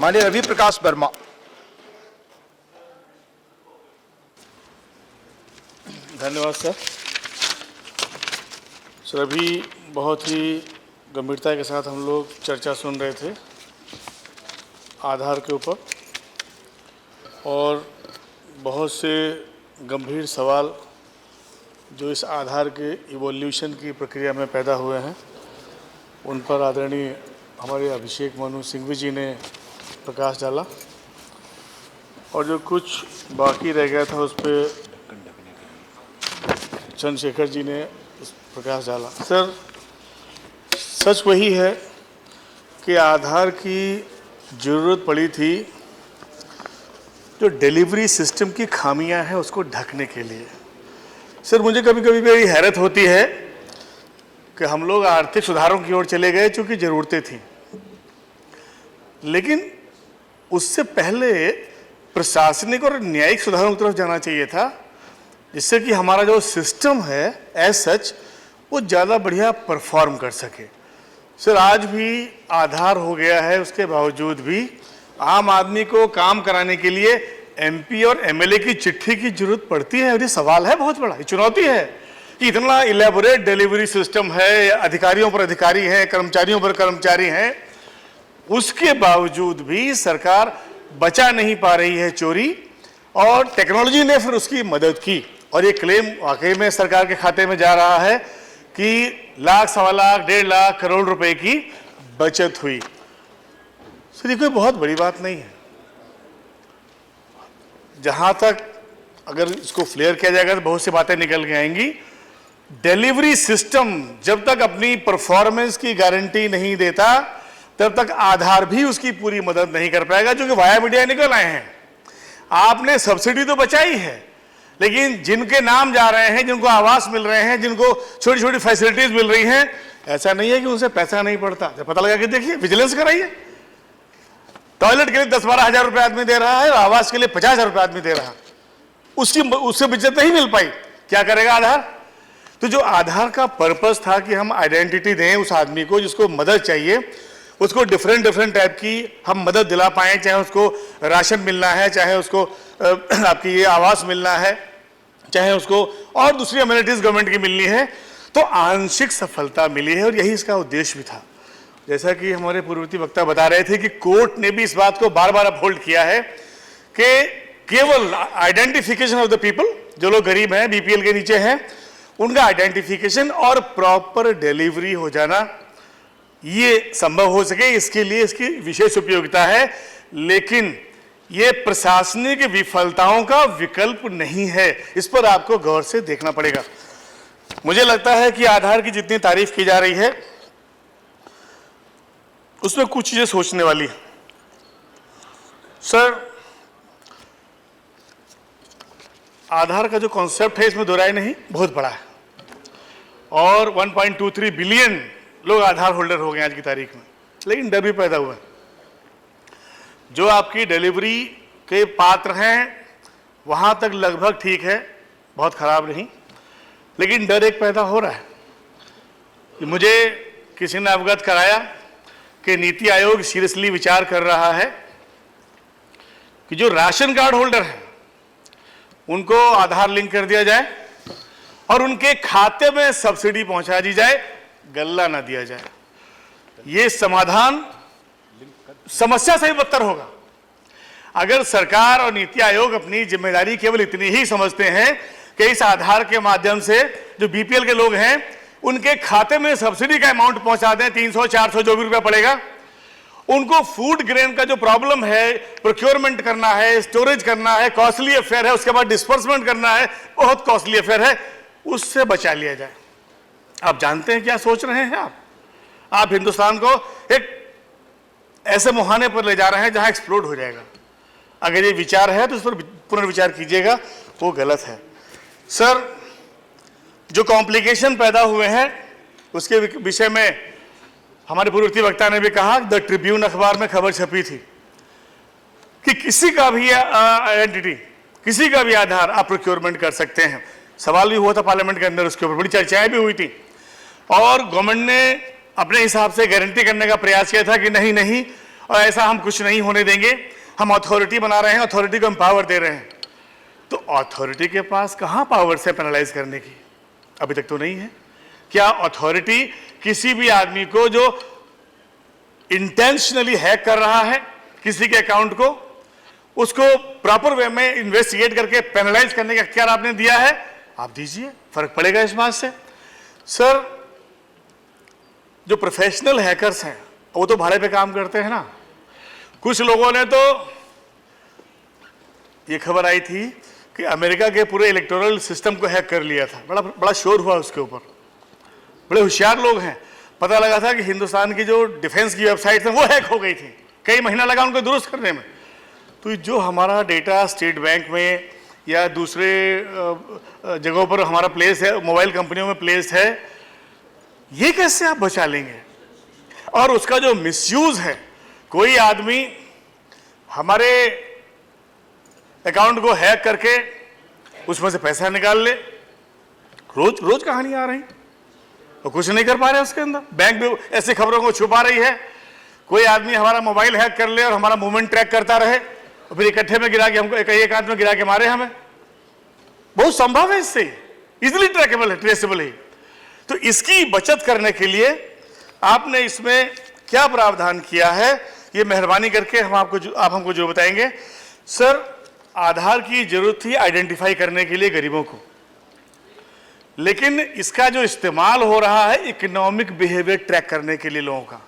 माननीय रवि प्रकाश वर्मा। धन्यवाद sir. Sir अभी बहुत ही गंभीरता के साथ हम लोग चर्चा सुन रहे थे आधार के ऊपर, और बहुत से गंभीर सवाल जो इस आधार के इवोल्यूशन की प्रक्रिया में पैदा हुए हैं उन पर आदरणीय हमारे अभिषेक मनु सिंघवी जी ने प्रकाश डाला, और जो कुछ बाकी रह गया था उस पर चंद्रशेखर जी ने प्रकाश डाला। सर सच वही है कि आधार की ज़रूरत पड़ी थी जो डिलीवरी सिस्टम की खामियां हैं उसको ढकने के लिए। सर मुझे कभी कभी बड़ी हैरत होती है कि हम लोग आर्थिक सुधारों की ओर चले गए चूँकि ज़रूरतें थीं, लेकिन उससे पहले प्रशासनिक और न्यायिक सुधारों की तरफ जाना चाहिए था, जिससे कि हमारा जो सिस्टम है एज सच वो ज़्यादा बढ़िया परफॉर्म कर सके। सर आज भी आधार हो गया है, उसके बावजूद भी आम आदमी को काम कराने के लिए एमपी और एमएलए की चिट्ठी की जरूरत पड़ती है। और ये सवाल है बहुत बड़ा, ये चुनौती है कि इतना इलेबोरेट डिलीवरी सिस्टम है, अधिकारियों पर अधिकारी हैं, कर्मचारियों पर कर्मचारी हैं, उसके बावजूद भी सरकार बचा नहीं पा रही है चोरी, और टेक्नोलॉजी ने फिर उसकी मदद की। और ये क्लेम वाकई में सरकार के खाते में जा रहा है कि लाख, सवा लाख, 1.5 लाख करोड़ रुपए की बचत हुई। सर ये कोई बहुत बड़ी बात नहीं है। जहां तक अगर इसको फ्लेयर किया जाएगा तो बहुत सी बातें निकल के आएंगी। डिलीवरी सिस्टम जब तक अपनी परफॉर्मेंस की गारंटी नहीं देता तब तक आधार भी उसकी पूरी मदद नहीं कर पाएगा, जो कि वाया मीडिया निकल आए हैं। आपने सब्सिडी तो बचाई है, लेकिन जिनके नाम जा रहे हैं, जिनको आवास मिल रहे हैं, जिनको छोटी छोटी फैसिलिटीज मिल रही हैं, ऐसा नहीं है कि उनसे पैसा नहीं पड़ता। जब पता लगा कि देखिए विजिलेंस कराइए, टॉयलेट के लिए 10-12 हज़ार रुपए आदमी दे रहा है और आवास के लिए 50,000 रुपए आदमी दे रहा है, उससे बचत नहीं मिल पाई, क्या करेगा आधार? तो जो आधार का पर्पस था कि हम आइडेंटिटी दें उस आदमी को जिसको मदद चाहिए, उसको डिफरेंट टाइप की हम मदद दिला पाएं, चाहे उसको राशन मिलना है, चाहे उसको आपकी ये आवास मिलना है, चाहे उसको और दूसरी अम्यूनिटीज गवर्नमेंट की मिलनी है, तो आंशिक सफलता मिली है और यही इसका उद्देश्य भी था। जैसा कि हमारे पूर्ववर्ती वक्ता बता रहे थे कि कोर्ट ने भी इस बात को बार बार अपहोल्ड किया है कि केवल आइडेंटिफिकेशन ऑफ द पीपल, जो लोग गरीब हैं, बीपीएल के नीचे हैं, उनका आइडेंटिफिकेशन और प्रॉपर डिलीवरी हो जाना ये संभव हो सके, इसके लिए इसकी विशेष उपयोगिता है। लेकिन ये प्रशासनिक विफलताओं का विकल्प नहीं है, इस पर आपको गौर से देखना पड़ेगा। मुझे लगता है कि आधार की जितनी तारीफ की जा रही है उसमें कुछ चीजें सोचने वाली है। सर आधार का जो कॉन्सेप्ट है इसमें दो राय नहीं, बहुत बड़ा है, और 1.23 बिलियन लोग आधार होल्डर हो गए आज की तारीख में। लेकिन डर भी पैदा हुआ है, जो आपकी डिलीवरी के पात्र हैं वहां तक लगभग ठीक है, बहुत खराब नहीं, लेकिन डर एक पैदा हो रहा है कि मुझे किसी ने अवगत कराया कि नीति आयोग सीरियसली विचार कर रहा है कि जो राशन कार्ड होल्डर हैं उनको आधार लिंक कर दिया जाए और उनके खाते में सब्सिडी पहुंचा दी जाए, गल्ला ना दिया जाए। ये समाधान समस्या से ही बदतर होगा। अगर सरकार और नीति आयोग अपनी जिम्मेदारी केवल इतनी ही समझते हैं कि इस आधार के माध्यम से जो बीपीएल के लोग हैं उनके खाते में सब्सिडी का अमाउंट पहुंचा दें, 300-400 जो भी रुपया पड़ेगा, उनको फूड ग्रेन का जो प्रॉब्लम है, प्रोक्योरमेंट करना है, स्टोरेज करना है, कॉस्टली अफेयर है, उसके बाद डिस्पर्समेंट करना है, बहुत कॉस्टली अफेयर है, उससे बचा लिया जाए। आप जानते हैं क्या सोच रहे हैं आप हिंदुस्तान को एक ऐसे मुहाने पर ले जा रहे हैं जहां एक्सप्लोड हो जाएगा। अगर ये विचार है तो इस पर पुनर्विचार कीजिएगा, वो गलत है। सर जो कॉम्प्लिकेशन पैदा हुए हैं उसके विषय में हमारे पूर्ववर्ती वक्ता ने भी कहा, द ट्रिब्यून अखबार में खबर छपी थी कि किसी का भी आइडेंटिटी, किसी का भी आधार आप प्रोक्योरमेंट कर सकते हैं। सवाल भी हुआ था पार्लियामेंट के अंदर, उसके ऊपर बड़ी चर्चाएं भी हुई थी, और गवर्नमेंट ने अपने हिसाब से गारंटी करने का प्रयास किया था कि नहीं, और ऐसा हम कुछ नहीं होने देंगे, हम अथॉरिटी बना रहे हैं, अथॉरिटी को हम पावर दे रहे हैं। तो अथॉरिटी के पास कहाँ पावर है पेनलाइज करने की? अभी तक तो नहीं है। क्या अथॉरिटी किसी भी आदमी को जो इंटेंशनली हैक कर रहा है किसी के अकाउंट को, उसको प्रॉपर वे में इन्वेस्टिगेट करके पेनलाइज करने का अख्तियार आपने दिया है? आप दीजिए, फर्क पड़ेगा इस बात से। सर, जो प्रोफेशनल हैकर्स हैं वो तो भाड़े पे काम करते हैं ना। कुछ लोगों ने तो ये खबर आई थी कि अमेरिका के पूरे इलेक्टोरल सिस्टम को हैक कर लिया था, बड़ा शोर हुआ उसके ऊपर। बड़े होशियार लोग हैं। पता लगा था कि हिंदुस्तान की जो डिफेंस की वेबसाइट है वो हैक हो गई थी, कई महीना लगा उनको दुरुस्त करने में। तो जो हमारा डेटा स्टेट बैंक में या दूसरे जगहों पर हमारा प्लेस है, मोबाइल कंपनियों में प्लेस है, ये कैसे आप बचा लेंगे? और उसका जो मिसयूज है, कोई आदमी हमारे अकाउंट को हैक करके उसमें से पैसा निकाल ले, रोज रोज कहानियां आ रही और कुछ नहीं कर पा रहे उसके अंदर। बैंक भी ऐसी खबरों को छुपा रही है। कोई आदमी हमारा मोबाइल हैक कर ले और हमारा मूवमेंट ट्रैक करता रहे और फिर इकट्ठे में गिरा के हमको एक आदमी गिरा के मारे हमें। बहुत संभव है, इससे इजिली ट्रैकेबल है, ट्रेसेबल है। तो इसकी बचत करने के लिए आपने इसमें क्या प्रावधान किया है, ये मेहरबानी करके आप हमको जो बताएंगे। सर, आधार की जरूरत थी आइडेंटिफाई करने के लिए गरीबों को, लेकिन इसका जो इस्तेमाल हो रहा है इकोनॉमिक बिहेवियर ट्रैक करने के लिए लोगों का,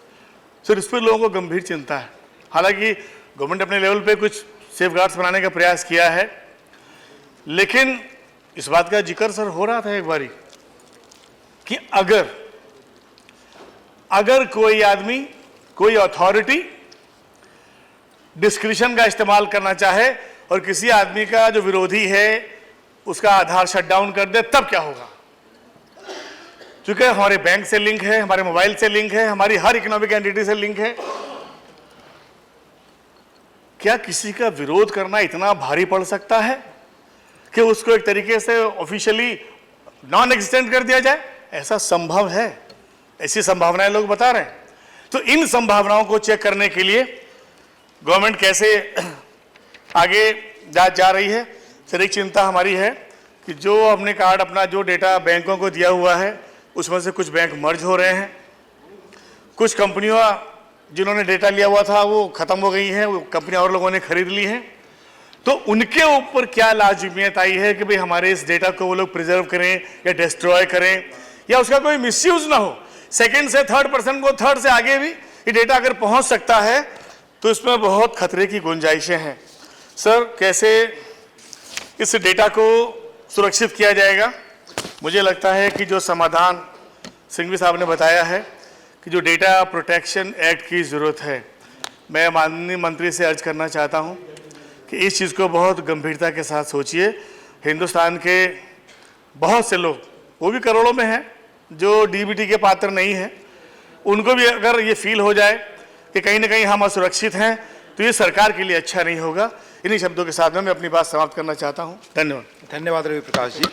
सर इस पर लोगों को गंभीर चिंता है। हालांकि गवर्नमेंट अपने लेवल पे कुछ सेफगार्ड्स बनाने का प्रयास किया है, लेकिन इस बात का जिक्र सर हो रहा था एक बारी कि अगर कोई आदमी, कोई अथॉरिटी डिस्क्रिशन का इस्तेमाल करना चाहे और किसी आदमी का जो विरोधी है उसका आधार शट डाउन कर दे, तब क्या होगा? क्योंकि हमारे बैंक से लिंक है, हमारे मोबाइल से लिंक है, हमारी हर इकोनॉमिक एंटिटी से लिंक है। क्या किसी का विरोध करना इतना भारी पड़ सकता है कि उसको एक तरीके से ऑफिशियली नॉन एग्जिस्टेंट कर दिया जाए? ऐसा संभव है, ऐसी संभावनाएं लोग बता रहे हैं। तो इन संभावनाओं को चेक करने के लिए गवर्नमेंट कैसे आगे जा रही है। सर, एक चिंता हमारी है कि जो हमने कार्ड अपना जो डेटा बैंकों को दिया हुआ है उसमें से कुछ बैंक मर्ज हो रहे हैं, कुछ कंपनियां जिन्होंने डेटा लिया हुआ था वो खत्म हो गई हैं, वो कंपनियां और लोगों ने खरीद ली हैं। तो उनके ऊपर क्या लाजिमियत आई है कि भाई हमारे इस डेटा को वो लोग प्रिजर्व करें या डिस्ट्रॉय करें या उसका कोई मिसयूज ना हो। सेकंड से थर्ड पर्सन को, थर्ड से आगे भी ये डेटा अगर पहुंच सकता है तो इसमें बहुत खतरे की गुंजाइशें हैं। सर, कैसे इस डेटा को सुरक्षित किया जाएगा? मुझे लगता है कि जो समाधान सिंघवी साहब ने बताया है कि जो डेटा प्रोटेक्शन एक्ट की ज़रूरत है, मैं माननीय मंत्री से अर्ज करना चाहता हूं कि इस चीज़ को बहुत गंभीरता के साथ सोचिए। हिंदुस्तान के बहुत से लोग, वो भी करोड़ों में हैं, जो डीबीटी के पात्र नहीं हैं, उनको भी अगर ये फील हो जाए कि कहीं ना कहीं हम असुरक्षित हैं तो ये सरकार के लिए अच्छा नहीं होगा। इन्हीं शब्दों के साथ में मैं अपनी बात समाप्त करना चाहता हूँ। धन्यवाद। धन्यवाद रवि प्रकाश जी।